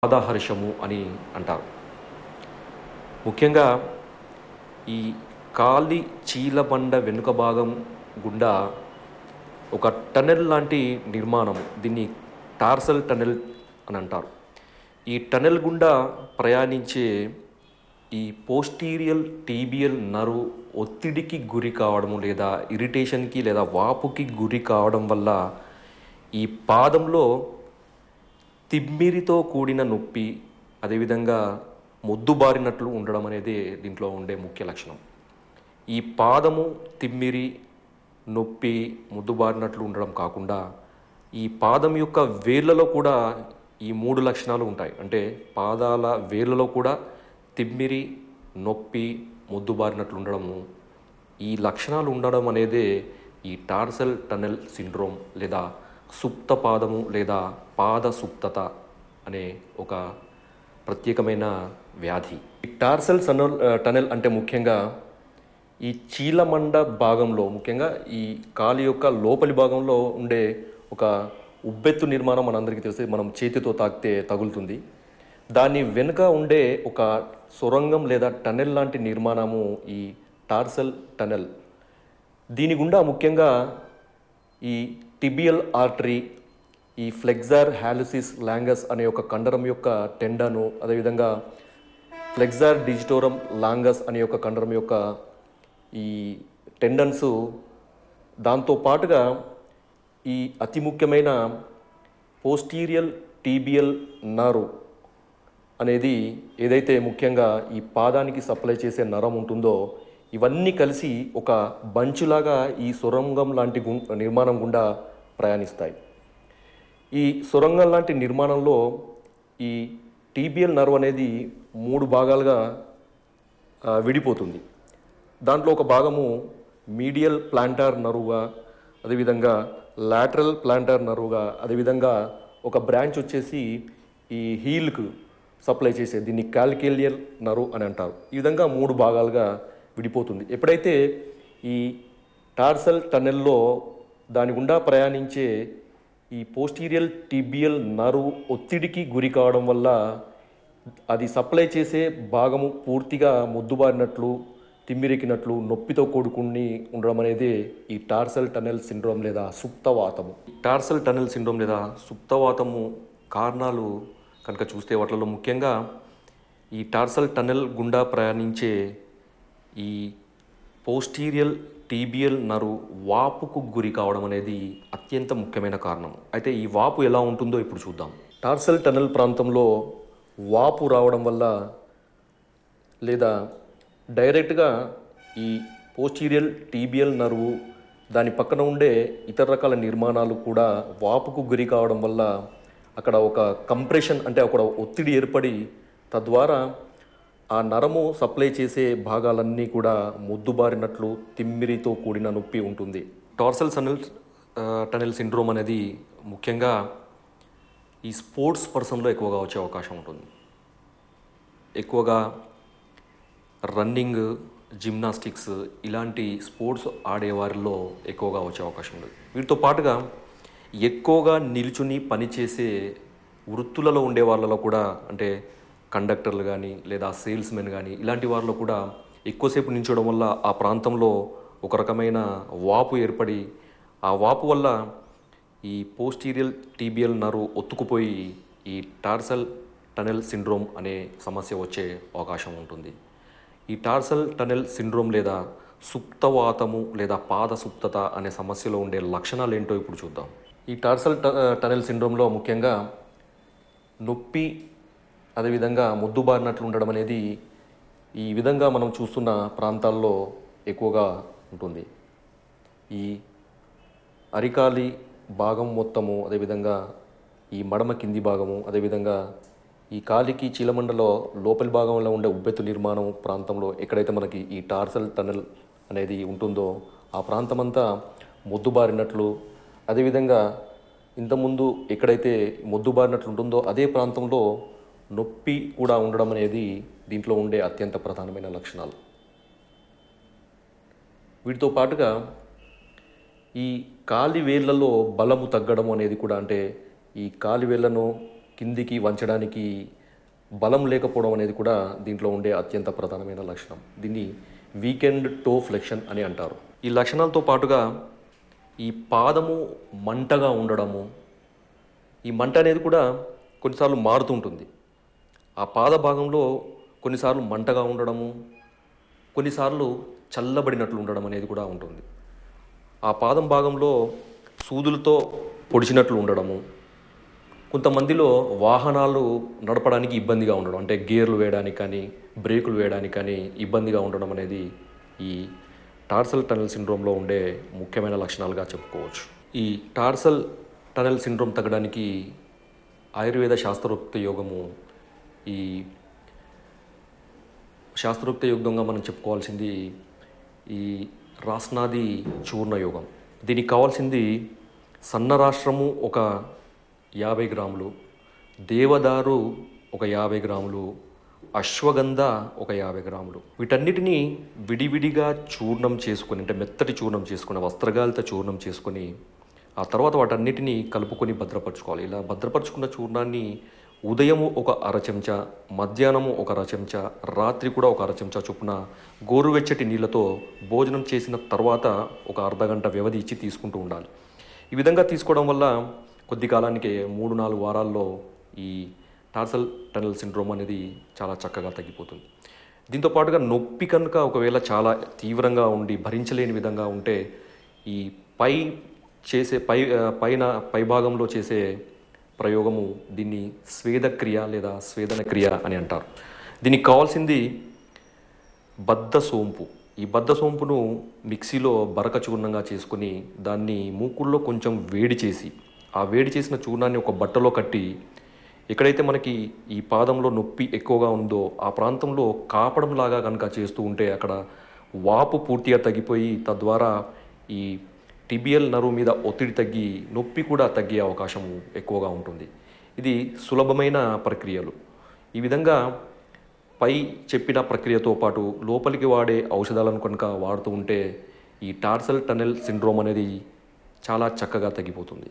పాదహర్షము అని అంటారు. ముఖ్యంగా ఈ కాలి చీలబండ వెనుక భాగం గుండా ఒక టనెల్ లాంటి నిర్మాణం, దీన్ని టార్సల్ టనెల్ అని అంటారు. ఈ టనెల్ గుండా ప్రయాణించే ఈ పోస్టీరియల్ టీబియల్ నర్వ్ ఒత్తిడికి గురి కావడము లేదా ఇరిటేషన్కి లేదా వాపుకి గురి కావడం వల్ల ఈ పాదంలో తిమ్మిరితో కూడిన నొప్పి, అదేవిధంగా మొద్దుబారినట్లు ఉండడం అనేది దీంట్లో ఉండే ముఖ్య లక్షణం. ఈ పాదము తిమ్మిరి, నొప్పి, మొద్దుబారినట్లు ఉండడం కాకుండా ఈ పాదం యొక్క వేళ్ళలో కూడా ఈ మూడు లక్షణాలు ఉంటాయి. అంటే పాదాల వేళ్ళలో కూడా తిమ్మిరి, నొప్పి, మొద్దుబారినట్లు ఉండడము, ఈ లక్షణాలు ఉండడం అనేదే ఈ టార్సల్ టనెల్ సిండ్రోమ్ లేదా సుప్త పాదము లేదా పాద సుప్తత అనే ఒక ప్రత్యేకమైన వ్యాధి. ఈ టార్సల్ టనెల్ అంటే ముఖ్యంగా ఈ చీలమండ భాగంలో, ముఖ్యంగా ఈ కాలి యొక్క లోపలి భాగంలో ఉండే ఒక ఉబ్బెత్తు నిర్మాణం మనందరికీ తెలిసి మనం చేతితో తాకితే తగులుతుంది. దాని వెనుక ఉండే ఒక సొరంగం లేదా టనెల్ లాంటి నిర్మాణము ఈ టార్సల్ టనెల్. దీని గుండా ముఖ్యంగా ఈ టిబియల్ ఆర్టరీ, ఈ ఫ్లెక్సార్ హాలిసిస్ లాంగస్ అనే ఒక కండరం యొక్క టెండను, అదేవిధంగా ఫ్లెక్సార్ డిజిటోరం లాంగస్ అనే ఒక కండరం యొక్క ఈ టెండన్స్, దాంతో పాటుగా ఈ అతి ముఖ్యమైన పోస్టీరియల్ టీబియల్ నర్వ్ అనేది ఏదైతే ముఖ్యంగా ఈ పాదానికి సప్లై చేసే నరం ఉంటుందో, ఇవన్నీ కలిసి ఒక బంచులాగా ఈ సొరంగం లాంటి నిర్మాణం గుండా ప్రయాణిస్తాయి. ఈ సొరంగం లాంటి నిర్మాణంలో ఈ టీబియల్ నర్వ్ అనేది మూడు భాగాలుగా విడిపోతుంది. దాంట్లో ఒక భాగము మీడియల్ ప్లాంటార్ నర్వ్గా, అదేవిధంగా లాటరల్ ప్లాంటార్ నర్వ్గా, అదేవిధంగా ఒక బ్రాంచ్ వచ్చేసి ఈ హీల్కు సప్లై చేసే దీన్ని కాల్కేలియల్ నర్వ్ అని అంటారు. ఈ విధంగా మూడు భాగాలుగా విడిపోతుంది. ఎప్పుడైతే ఈ టార్సల్ టనెల్లో దాని గుండా ప్రయాణించే ఈ పోస్టీరియల్ టిబియల్ నర్వ్ ఒత్తిడికి గురి కావడం వల్ల అది సప్లై చేసే భాగము పూర్తిగా మొద్దుబారినట్లు, తిమ్మిరెక్కినట్లు, నొప్పితో కూడుకుని ఉండడం అనేది ఈ టార్సల్ టనెల్ సిండ్రోమ్ లేదా సుప్తవాతము. టార్సల్ టనెల్ సిండ్రోమ్ లేదా సుప్తవాతము కారణాలు కనుక చూస్తే వాటిలో ముఖ్యంగా ఈ టార్సల్ టనెల్ గుండా ప్రయాణించే ఈ పోస్టీరియల్ టీబియల్ నర్వ్ వాపుకు గురి కావడం అనేది అత్యంత ముఖ్యమైన కారణం. అయితే ఈ వాపు ఎలా ఉంటుందో ఇప్పుడు చూద్దాం. టార్సల్ టనెల్ ప్రాంతంలో వాపు రావడం వల్ల లేదా డైరెక్ట్గా ఈ పోస్టీరియల్ టీబియల్ నర్వ్, దాని పక్కన ఉండే ఇతర రకాల నిర్మాణాలు కూడా వాపుకు గురి కావడం వల్ల అక్కడ ఒక కంప్రెషన్, అంటే అక్కడ ఒత్తిడి ఏర్పడి తద్వారా ఆ నరము సప్లై చేసే భాగాలన్నీ కూడా మొద్దుబారినట్లు, తిమ్మిరితో కూడిన నొప్పి ఉంటుంది. టార్సల్ టనెల్ సిండ్రోమ్ అనేది ముఖ్యంగా ఈ స్పోర్ట్స్ పర్సన్లో ఎక్కువగా వచ్చే అవకాశం ఉంటుంది. ఎక్కువగా రన్నింగ్, జిమ్నాస్టిక్స్ ఇలాంటి స్పోర్ట్స్ ఆడేవారిలో ఎక్కువగా వచ్చే అవకాశం ఉంది. వీటితో పాటుగా ఎక్కువగా నిల్చుని పనిచేసే వృత్తులలో ఉండే వాళ్ళలో కూడా, అంటే కండక్టర్లు కానీ లేదా సేల్స్మెన్ కానీ ఇలాంటి వారిలో కూడా ఎక్కువసేపు నిల్చోవడం వల్ల ఆ ప్రాంతంలో ఒక రకమైన వాపు ఏర్పడి, ఆ వాపు వల్ల ఈ పోస్టీరియల్ టీబియల్ నర్వ్ ఒత్తుకుపోయి ఈ టార్సల్ టనెల్ సిండ్రోమ్ అనే సమస్య వచ్చే అవకాశం ఉంటుంది. ఈ టార్సల్ టనెల్ సిండ్రోమ్ లేదా సుప్తవాతము లేదా పాద సుప్తత అనే సమస్యలో ఉండే లక్షణాలు ఏంటో ఇప్పుడు చూద్దాం. ఈ టార్సల్ టనెల్ సిండ్రోమ్లో ముఖ్యంగా నొప్పి, అదేవిధంగా మొద్దుబారినట్లు ఉండడం అనేది ఈ విధంగా మనం చూస్తున్న ప్రాంతాల్లో ఎక్కువగా ఉంటుంది. ఈ అరికాలి భాగం మొత్తము, అదేవిధంగా ఈ మడమ కింది భాగము, అదేవిధంగా ఈ కాలికి చీలమండలో లోపలి భాగంలో ఉండే ఉబ్బెత్తు నిర్మాణం ప్రాంతంలో ఎక్కడైతే మనకి ఈ టార్సల్ టనెల్ అనేది ఉంటుందో ఆ ప్రాంతమంతా మొద్దుబారినట్లు, అదేవిధంగా ఇంతకుముందు ఎక్కడైతే మొద్దుబారినట్లు ఉంటుందో అదే ప్రాంతంలో నొప్పి కూడా ఉండడం అనేది దీంట్లో ఉండే అత్యంత ప్రధానమైన లక్షణాలు. వీటితో పాటుగా ఈ కాలి వేళ్ళలో బలము తగ్గడం అనేది కూడా, అంటే ఈ కాలి వేళ్ళను కిందికి వంచడానికి బలం లేకపోవడం అనేది కూడా దీంట్లో ఉండే అత్యంత ప్రధానమైన లక్షణం. దీన్ని వీకెండ్ టో ఫ్లెక్షన్ అని అంటారు. ఈ లక్షణాలతో పాటుగా ఈ పాదము మంటగా ఉండడము, ఈ మంట అనేది కూడా కొన్నిసార్లు మారుతుంటుంది. ఆ పాద భాగంలో కొన్నిసార్లు మంటగా ఉండడము, కొన్నిసార్లు చల్లబడినట్లు ఉండడం అనేది కూడా ఉంటుంది. ఆ పాదం భాగంలో సూదులతో పొడిచినట్లు ఉండడము, కొంతమందిలో వాహనాలు నడపడానికి ఇబ్బందిగా ఉండడం, అంటే గేర్లు వేయడానికి కానీ బ్రేకులు వేయడానికి కానీ ఇబ్బందిగా ఉండడం అనేది ఈ టార్సల్ టనెల్ సిండ్రోమ్లో ఉండే ముఖ్యమైన లక్షణాలుగా చెప్పుకోవచ్చు. ఈ టార్సల్ టనెల్ సిండ్రోమ్ తగ్గడానికి ఆయుర్వేద శాస్త్రోక్త యోగము, ఈ శాస్త్రోక్త యోగంగా మనం చెప్పుకోవాల్సింది ఈ రాస్నాది చూర్ణ యోగం. దీనికి కావాల్సింది సన్నరాష్ట్రము ఒక 50 గ్రాములు, దేవదారు ఒక 50 గ్రాములు, అశ్వగంధ ఒక 50 గ్రాములు. వీటన్నిటినీ విడివిడిగా చూర్ణం చేసుకొని, అంటే మెత్తటి చూర్ణం చేసుకుని, వస్త్రగాలితో చూర్ణం చేసుకొని, ఆ తర్వాత వాటన్నిటినీ కలుపుకొని భద్రపరచుకోవాలి. ఇలా భద్రపరచుకున్న చూర్ణాన్ని ఉదయము ఒక అర చెంచా, మధ్యాహ్నము ఒక అర చెంచా, రాత్రి కూడా ఒక అర చెంచా చొప్పున గోరువెచ్చటి నీళ్ళతో భోజనం చేసిన తర్వాత ఒక అర్ధగంట వ్యవధి ఇచ్చి తీసుకుంటూ ఉండాలి. ఈ విధంగా తీసుకోవడం వల్ల కొద్ది కాలానికి 3-4 వారాల్లో ఈ టార్సల్ టనెల్ సిండ్రోమ్ అనేది చాలా చక్కగా తగ్గిపోతుంది. దీంతో పాటుగా నొప్పి కనుక ఒకవేళ చాలా తీవ్రంగా ఉండి భరించలేని విధంగా ఉంటే ఈ పై భాగంలో చేసే ప్రయోగము, దీన్ని స్వేదక్రియ లేదా స్వేదన క్రియ అని అంటారు. దీనికి కావాల్సింది బద్ధ సోంపు. ఈ బద్ధ సోంపును మిక్సీలో బరక చూర్ణంగా చేసుకుని దాన్ని మూకుల్లో కొంచెం వేడి చేసి, ఆ వేడి చేసిన చూర్ణాన్ని ఒక బట్టలో కట్టి, ఎక్కడైతే మనకి ఈ పాదంలో నొప్పి ఎక్కువగా ఉందో ఆ ప్రాంతంలో కాపడంలాగా కనుక చేస్తూ ఉంటే అక్కడ వాపు పూర్తిగా తగ్గిపోయి తద్వారా ఈ టిబియల్ నరువు మీద ఒత్తిడి తగ్గి నొప్పి కూడా తగ్గే అవకాశం ఎక్కువగా ఉంటుంది. ఇది సులభమైన ప్రక్రియలు. ఈ విధంగా పై చెప్పిన ప్రక్రియతో పాటు లోపలికి వాడే ఔషధాలను కనుక వాడుతూ ఉంటే ఈ టార్సల్ టనెల్ సిండ్రోమ్ అనేది చాలా చక్కగా తగ్గిపోతుంది.